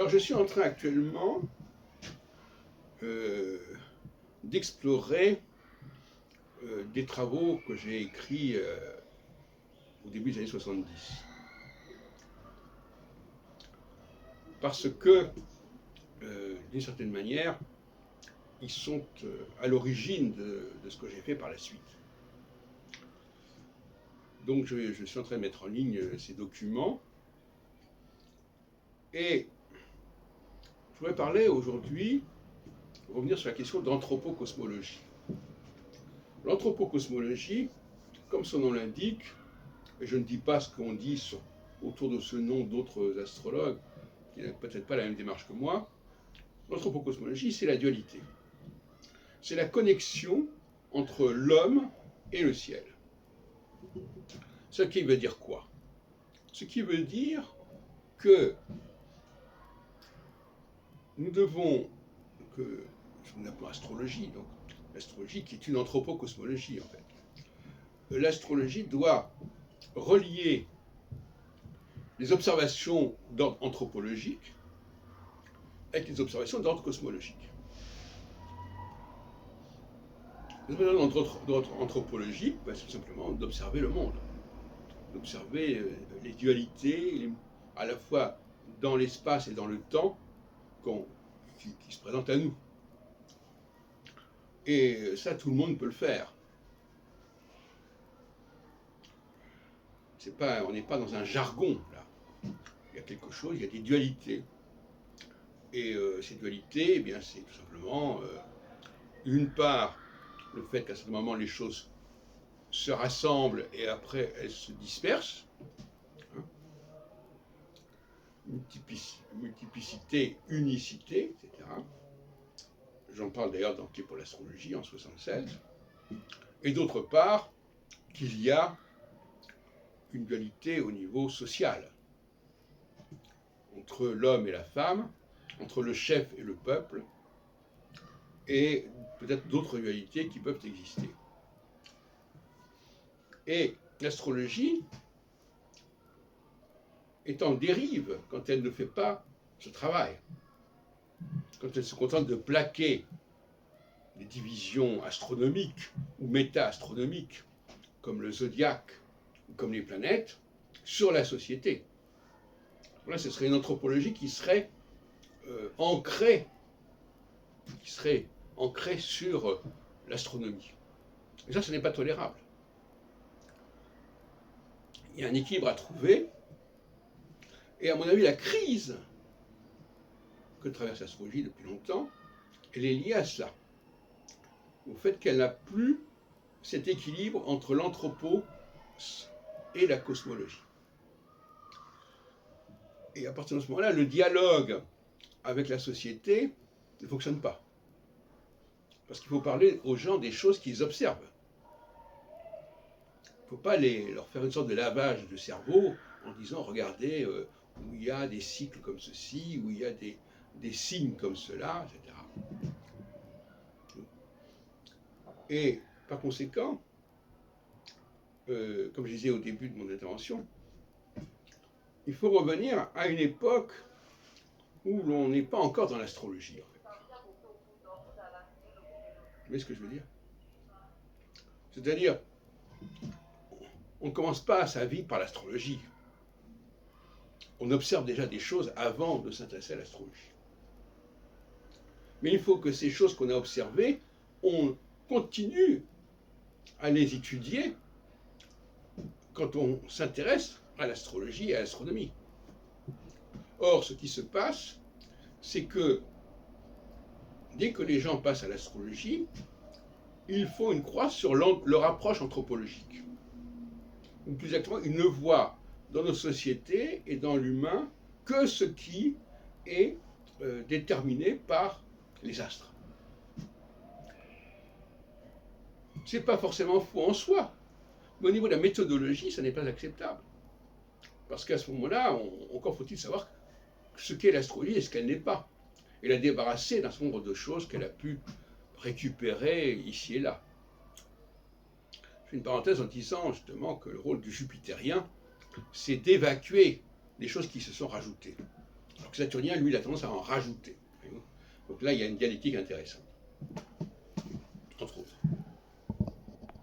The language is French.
Alors, je suis en train actuellement d'explorer des travaux que j'ai écrits au début des années 70. Parce que, d'une certaine manière, ils sont à l'origine de ce que j'ai fait par la suite. Donc je suis en train de mettre en ligne ces documents. Et je voudrais parler aujourd'hui, revenir sur la question d'anthropocosmologie. L'anthropocosmologie, comme son nom l'indique, et je ne dis pas ce qu'on dit autour de ce nom d'autres astrologues, qui n'ont peut-être pas la même démarche que moi, l'anthropocosmologie, c'est la dualité. C'est la connexion entre l'homme et le ciel. Ce qui veut dire quoi? Ce qui veut dire que nous devons, que nous appelons astrologie, donc l'astrologie qui est une anthropocosmologie en fait. L'astrologie doit relier les observations d'ordre anthropologique avec les observations d'ordre cosmologique. Les observations d'ordre anthropologique, c'est tout simplement d'observer le monde, d'observer les dualités, à la fois dans l'espace et dans le temps, qui se présentent à nous. Et ça, tout le monde peut le faire. On n'est pas dans un jargon, là. Il y a quelque chose, il y a des dualités. Et ces dualités, eh bien, c'est tout simplement, d'une part, le fait qu'à ce moment, les choses se rassemblent et après, elles se dispersent. Hein. Multiplicité, unicité, etc. J'en parle d'ailleurs dans Clé pour l'astrologie en 1976. Et d'autre part, qu'il y a une dualité au niveau social, entre l'homme et la femme, entre le chef et le peuple, et peut-être d'autres dualités qui peuvent exister. Et l'astrologie est en dérive quand elle ne fait pas ce travail, quand elle se contente de plaquer des divisions astronomiques ou méta-astronomiques, comme le zodiaque ou comme les planètes, sur la société. Là, ce serait une anthropologie qui serait ancrée sur l'astronomie. Et ça, ce n'est pas tolérable. Il y a un équilibre à trouver, et à mon avis, la crise que traverse l'astrologie depuis longtemps, elle est liée à cela, au fait qu'elle n'a plus cet équilibre entre l'anthropos et la cosmologie. Et à partir de ce moment-là, le dialogue avec la société ne fonctionne pas. Parce qu'il faut parler aux gens des choses qu'ils observent. Il ne faut pas leur faire une sorte de lavage de cerveau en disant, regardez, où il y a des cycles comme ceci, où il y a des signes comme cela, etc. Et par conséquent, comme je disais au début de mon intervention, il faut revenir à une époque où l'on n'est pas encore dans l'astrologie, en fait. Vous voyez ce que je veux dire? C'est-à-dire, on ne commence pas sa vie par l'astrologie. On observe déjà des choses avant de s'intéresser à l'astrologie. Mais il faut que ces choses qu'on a observées, on continue à les étudier quand on s'intéresse à l'astrologie et à l'astronomie. Or, ce qui se passe, c'est que dès que les gens passent à l'astrologie, ils font une croix sur leur approche anthropologique. Ou plus exactement, ils ne voient dans nos sociétés et dans l'humain que ce qui est déterminé par les astres. Ce n'est pas forcément faux en soi, mais au niveau de la méthodologie, ça n'est pas acceptable. Parce qu'à ce moment-là, encore faut-il savoir ce qu'est l'astrologie et ce qu'elle n'est pas. Et la débarrasser d'un certain nombre de choses qu'elle a pu récupérer ici et là. Je fais une parenthèse en disant justement que le rôle du jupitérien, c'est d'évacuer les choses qui se sont rajoutées. Alors que Saturnien, lui, il a tendance à en rajouter. Donc là, il y a une dialectique intéressante.